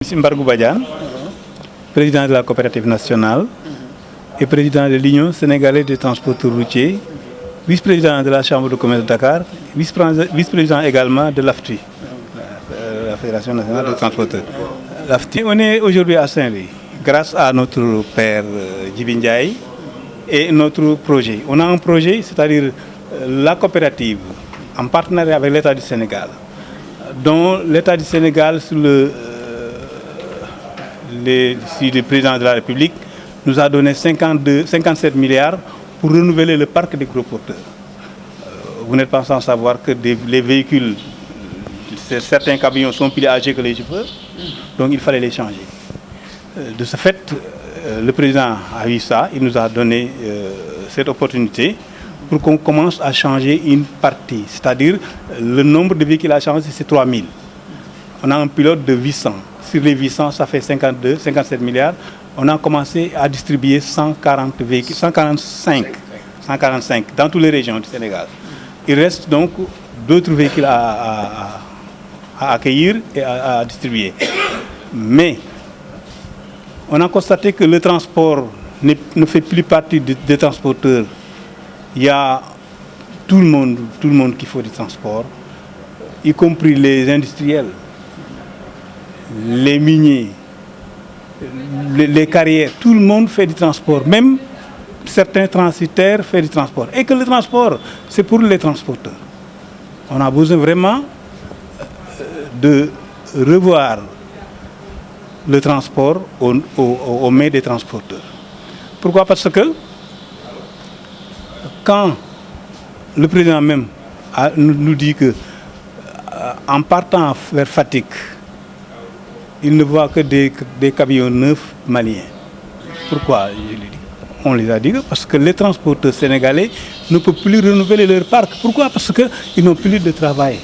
Monsieur Mbargou Badiane, président de la coopérative nationale et président de l'Union sénégalaise des transporteurs routiers, vice-président de la Chambre de commerce de Dakar, vice-président également de l'AFTI, la Fédération nationale des transporteurs. L'AFTI. On est aujourd'hui à Saint-Louis grâce à notre père Djibi Ndiaye et notre projet. On a un projet, c'est-à-dire la coopérative en partenariat avec l'État du Sénégal, dont l'État du Sénégal sur le président de la République nous a donné 57 milliards pour renouveler le parc des gros porteurs. Vous n'êtes pas sans savoir que les véhicules, certains camions sont plus âgés que les chauffeurs, donc il fallait les changer. De ce fait, le président a vu ça, il nous a donné cette opportunité pour qu'on commence à changer une partie, c'est-à-dire le nombre de véhicules à changer, c'est 3000. On a un pilote de 800. Sur les 800, ça fait 57 milliards. On a commencé à distribuer 145 dans toutes les régions du Sénégal. Il reste donc d'autres véhicules à accueillir et à distribuer. Mais on a constaté que le transport ne fait plus partie des transporteurs. Il y a tout le monde qui fait du transport, y compris les industriels, les miniers, les carrières, tout le monde fait du transport, même certains transitaires font du transport. Et que le transport, c'est pour les transporteurs. On a besoin vraiment de revoir le transport aux mains des transporteurs. Pourquoi? Parce que quand le président même nous dit que en partant vers Fatick, il ne voit que des camions neufs maliens. Pourquoi? On les a dit parce que les transporteurs sénégalais ne peuvent plus renouveler leur parc. Pourquoi? Parce qu'ils n'ont plus de travail.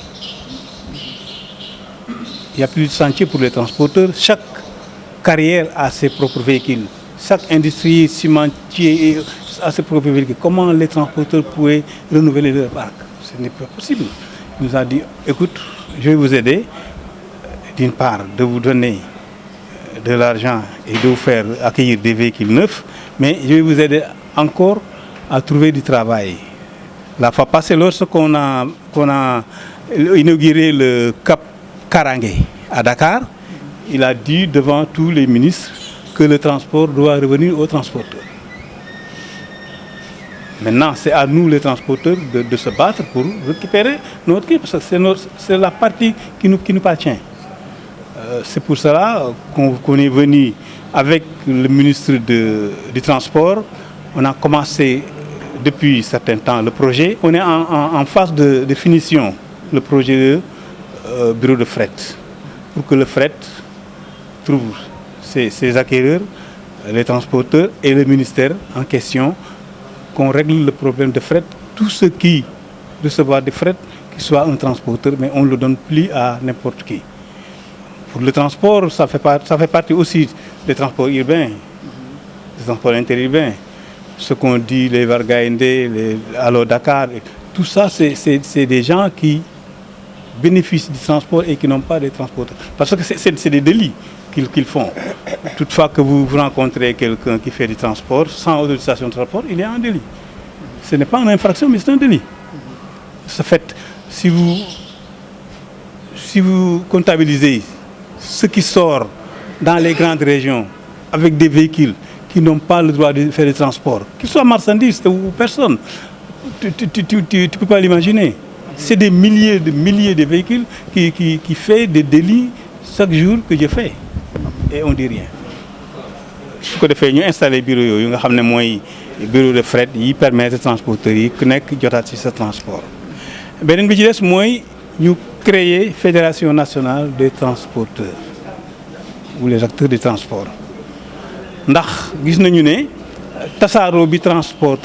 Il n'y a plus de chantier pour les transporteurs. Chaque carrière a ses propres véhicules. Chaque industrie cimentier a ses propres véhicules. Comment les transporteurs pouvaient renouveler leur parc? Ce n'est pas possible. Il nous a dit, écoute, je vais vous aider. D'une part, de vous donner de l'argent et de vous faire accueillir des véhicules neufs, mais je vais vous aider encore à trouver du travail. La fois passée, lorsqu'on a inauguré le Cap Karangé à Dakar, il a dit devant tous les ministres que le transport doit revenir aux transporteurs. Maintenant, c'est à nous, les transporteurs, de se battre pour récupérer notre équipe, parce que c'est la partie qui nous appartient. C'est pour cela qu'on est venu avec le ministre du Transport. On a commencé depuis un certain temps le projet. On est en phase de finition, le projet de bureau de fret, pour que le fret trouve ses acquéreurs, les transporteurs et le ministère en question, qu'on règle le problème de fret. Tout ce qui recevra des fret, qu'il soit un transporteur, mais on ne le donne plus à n'importe qui. Pour le transport, ça fait partie aussi des transports urbains, des transports interurbains. Ce qu'on dit, les Vargaïnde, les Allo Dakar, tout ça, c'est des gens qui bénéficient du transport et qui n'ont pas de transporteurs. Parce que c'est des délits qu'ils font. Toutefois que vous rencontrez quelqu'un qui fait du transport sans autorisation de transport, il y a un délit. Ce n'est pas une infraction, mais c'est un délit. Ce fait, si vous comptabilisez ce qui sort dans les grandes régions avec des véhicules qui n'ont pas le droit de faire du transport, qu'ils soient marchandises ou personnes, tu ne peux pas l'imaginer. C'est des milliers de véhicules qui font des délits chaque jour que je fais. Et on ne dit rien. Ce que nous avons installé bureau, bureau de fret qui permet aux transporteurs de ce transport. Benen bi ci dess moy ñu créer fédération nationale des transporteurs ou les acteurs du transport. Ndax gis nañu né tassaro bi transport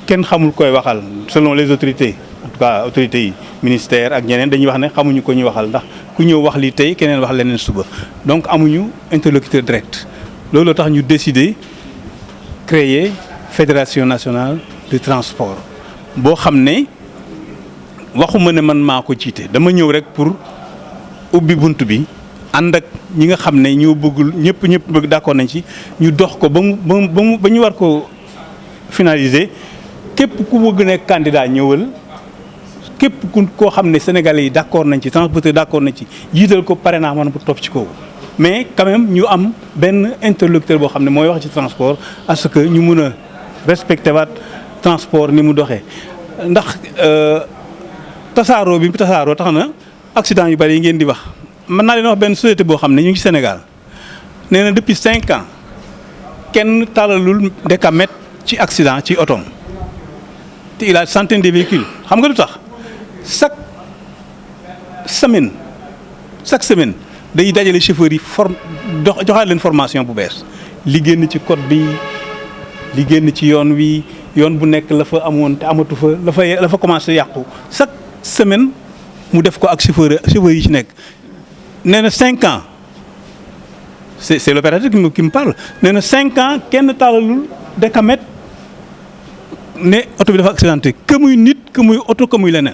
kenn xamul koy waxal selon les autorités, en tout cas autorités yi ministère ak ñeneen dañuy wax né xamuñu ko ñu waxal ndax ku ñëw wax li tay keneen wax leneen suba. Donc amuñu interlocuteur direct. Lolo tax ñu décider créer fédération nationale de transport bo xamné waxuma ne man mako jité dama ñëw rek pour ubbi buntu bi ànd ak ñi nga xam ne ñoo bëggul ñëpp bëgg d'accord nañ ci ñu dox ko ba ñu war ko finaliser képp ku bëgg nekk candidat ñëwal képp koo xam ne sénégalais yi d'accord nañ ci transporteur d'accord nañ ci jiital ko parrainage man bu topp ci kaw mais quand même ñu am benn interlocuteur boo xam ne mooy wax ci transport à ce que ñu mun a respecté waat transport ni mu doxee ndax tasaaroo bi tasaaroo tax na accident yu bari yi ngeen di wax. mën naa leen wax benn société boo xam ne ñu ngi Sénégal nee na depuis 5 ans kenn talalul décamètre ci accident ci otoom te il a centaine de véhicules xam nga lu tax chaque semaine dañuy dajale chauffeurs yi joxaat leen formation bu bees li génn ci code bi li génn ci yoon wi yoon bu nekk la fa amoon te amatu fa la fa commencé yàqu chaque semaine mu def ko ak chauffeurs yi ci nekk. nee na 5 ans c'est l'opérateur qui me parle nee na 5 ans kenn taalalul décamètre ne oto bi dafa accidenté que muy nit que muy oto que muy leneen